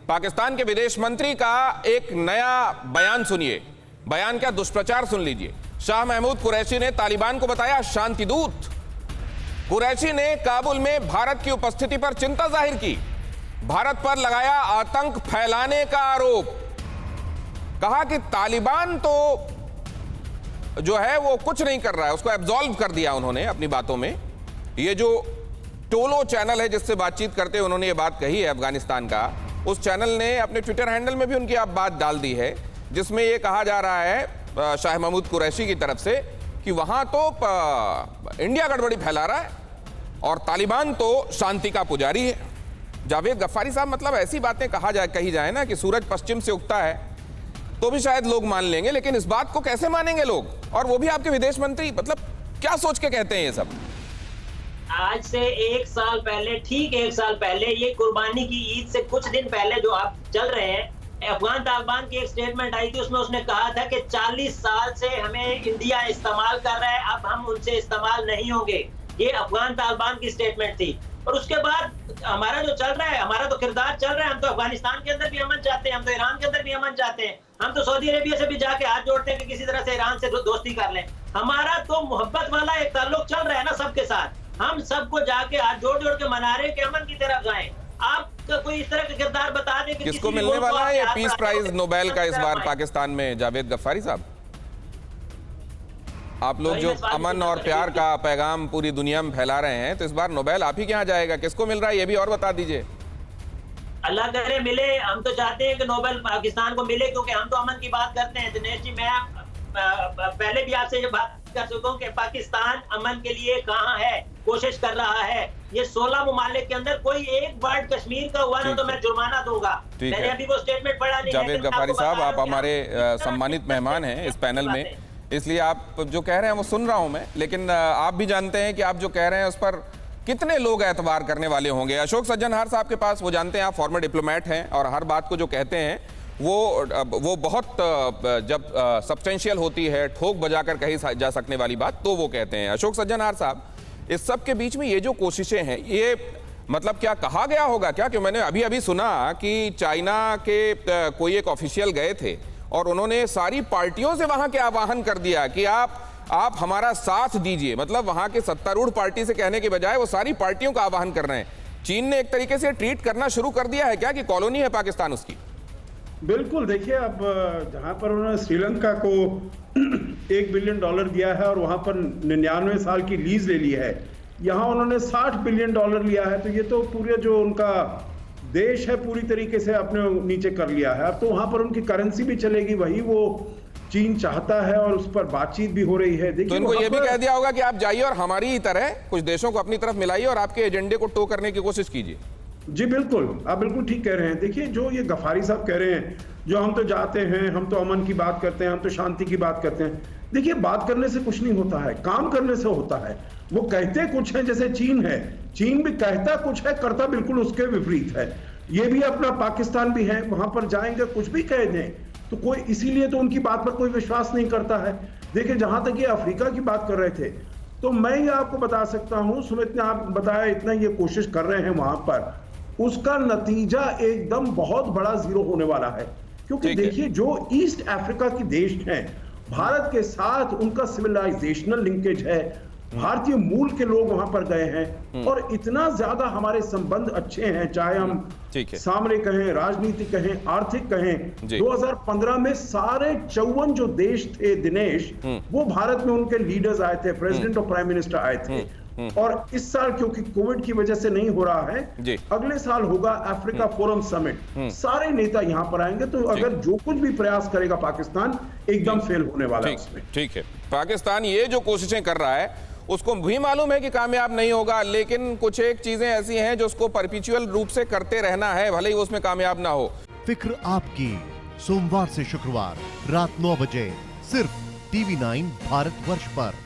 पाकिस्तान के विदेश मंत्री का एक नया बयान सुनिए। बयान क्या, दुष्प्रचार सुन लीजिए। शाह महमूद कुरैशी ने तालिबान को बताया शांतिदूत। कुरैशी ने काबुल में भारत की उपस्थिति पर चिंता जाहिर की। भारत पर लगाया आतंक फैलाने का आरोप। कहा कि तालिबान तो जो है वो कुछ नहीं कर रहा है, उसको एब्जॉल्व कर दिया उन्होंने अपनी बातों में। ये जो टोलो चैनल है जिससे बातचीत करते हुए उन्होंने ये बात कही है अफगानिस्तान का, उस चैनल ने अपने ट्विटर हैंडल में भी उनकी आप बात डाल दी है, जिसमें ये कहा जा रहा है शाह महमूद कुरैशी की तरफ से कि वहां तो इंडिया गड़बड़ी फैला रहा है और तालिबान तो शांति का पुजारी है। जावेद गफ्फारी साहब, मतलब ऐसी बातें कही जाए ना कि सूरज पश्चिम से उगता है तो भी शायद लोग मान लेंगे, लेकिन इस बात को कैसे मानेंगे लोग, और वो भी आपके विदेश मंत्री? मतलब क्या सोच के कहते हैं ये सब? आज से एक साल पहले, ठीक एक साल पहले, ये कुर्बानी की ईद से कुछ दिन पहले जो आप चल रहे हैं, अफगान तालिबान की एक स्टेटमेंट आई थी, उसमें उसने कहा था कि 40 साल से हमें इंडिया इस्तेमाल कर रहा है, अब हम उनसे इस्तेमाल नहीं होंगे। ये अफगान तालिबान की स्टेटमेंट थी। और उसके बाद हमारा जो चल रहा है, हमारा तो किरदार चल रहा है। हम तो अफगानिस्तान के अंदर भी अमन चाहते हैं, हम तो ईरान के अंदर भी अमन चाहते हैं, हम तो सऊदी अरेबिया से भी जाके हाथ जोड़ते हैं कि किसी तरह से ईरान से दोस्ती कर लें। हमारा तो मोहब्बत वाला एक ताल्लुक चल रहा है ना सबके साथ। हम सबको जाके हाथ जोड़ जोड़ के मना रहे हैं कि अमन की तरफ जाएं। आप कोई इस तरह का किरदार बता दें कि किसको मिलने वाला है ये पीस प्राइज नोबेल का इस बार पाकिस्तान में, जावेद गफ्फारी साहब? आप लोग जो अमन और प्यार का पैगाम पूरी दुनिया में फैला रहे हैं, तो इस बार नोबेल आप ही के यहाँ जाएगा। किसको मिल रहा है ये भी और बता दीजिए। अल्लाह करे मिले, हम तो चाहते हैं कि नोबेल पाकिस्तान को मिले, क्योंकि हम तो अमन की बात करते हैं। दिनेश जी, मैं पहले भी आपसे ये बात कर चुका हूँ कि पाकिस्तान अमन के लिए कहाँ है, कोशिश कर रहा है। ये 16 मुमालिक के अंदर कोई एक वर्ड कश्मीर का हुआ ना तो मैं जुर्माना दूंगा। मैंने अभी वो स्टेटमेंट पढ़ा नहीं। जावेद गफ्फारी साहब, आप हमारे सम्मानित मेहमान हैं इस पैनल में, इसलिए आप जो कह रहे हैं वो सुन रहा हूं मैं, लेकिन आप भी जानते हैं कि आप जो कह रहे हैं उस पर कितने लोग एतबार करने वाले होंगे। अशोक सज्जनहार साहब के पास, वो जानते हैं आप फॉर्मर डिप्लोमेट हैं और हर बात को जो कहते हैं वो बहुत जब सब्सटेंशियल होती है, ठोक बजाकर कही जा सकने वाली बात, तो वो कहते हैं। अशोक सज्जनहार साहब, इस सब के बीच में ये जो कोशिशें हैं, ये मतलब क्या कहा गया होगा क्या? कि मैंने अभी अभी सुना कि चाइना के कोई एक ऑफिशियल गए थे और उन्होंने सारी पार्टियों से वहां के आह्वान कर दिया कि आप हमारा साथ दीजिए। मतलब वहां के सत्तारूढ़ पार्टी से कहने के बजाय वो सारी पार्टियों का आह्वान कर रहे हैं। चीन ने एक तरीके से ट्रीट करना शुरू कर दिया है क्या कि कॉलोनी है पाकिस्तान उसकी? बिल्कुल, देखिए, अब जहां पर उन्होंने श्रीलंका को $1 बिलियन दिया है और वहां पर 99 साल की लीज ले ली है, यहां उन्होंने $60 बिलियन लिया है, तो ये तो पूरे जो उनका देश है पूरी तरीके से अपने नीचे कर लिया है। अब तो वहां पर उनकी करेंसी भी चलेगी, वही वो चीन चाहता है और उस पर बातचीत भी हो रही है। देखिए, तो इनको ये भी कह दिया होगा कि आप जाइए और हमारी ही तरह कुछ देशों को अपनी तरफ मिलाइए और आपके एजेंडे को टो करने की कोशिश कीजिए। जी बिल्कुल, आप बिल्कुल ठीक कह रहे हैं। देखिए, जो ये गफ्फारी साहब कह रहे हैं, जो हम तो जाते हैं, हम तो अमन की बात करते हैं, हम तो शांति की बात करते हैं। देखिए, बात करने से कुछ नहीं होता है, काम करने से होता है। वो कहते कुछ है, जैसे चीन है, चीन भी कहता कुछ है, करता बिल्कुल उसके विपरीत है। ये भी अपना पाकिस्तान भी है, वहां पर जाएंगे कुछ भी कह दें तो कोई, इसीलिए तो उनकी बात पर कोई विश्वास नहीं करता है। देखिए, जहां तक ये अफ्रीका की बात कर रहे थे, तो मैं ये आपको बता सकता हूं, सुमित ने आप बताया इतना ये कोशिश कर रहे हैं वहां पर, उसका नतीजा एकदम बहुत बड़ा जीरो होने वाला है। क्योंकि देखिए, जो ईस्ट अफ्रीका की देश हैं, भारत के साथ उनका सिविलाइजेशनल लिंकेज है, भारतीय मूल के लोग वहां पर गए हैं और इतना ज्यादा हमारे संबंध अच्छे हैं, चाहे हम सामने कहें, राजनीति कहें, आर्थिक कहें। 2015 में सारे 54 जो देश थे दिनेश, वो भारत में उनके लीडर्स आए थे, प्रेसिडेंट और प्राइम मिनिस्टर आए थे। और इस साल क्योंकि कोविड की वजह से नहीं हो रहा है, अगले साल होगा अफ्रीका फोरम समिट, सारे नेता यहां पर आएंगे। तो अगर जो कुछ भी प्रयास करेगा पाकिस्तान, एकदम फेल होने वाला है उसमें। ठीक है, पाकिस्तान ये जो कोशिशें कर रहा है उसको भी मालूम है कि कामयाब नहीं होगा, लेकिन कुछ एक चीजें ऐसी हैं जो उसको परपेचुअल रूप से करते रहना है, भले ही उसमें कामयाब ना हो। फिक्र आपकी, सोमवार से शुक्रवार रात 9 बजे, सिर्फ TV9 भारतवर्ष पर।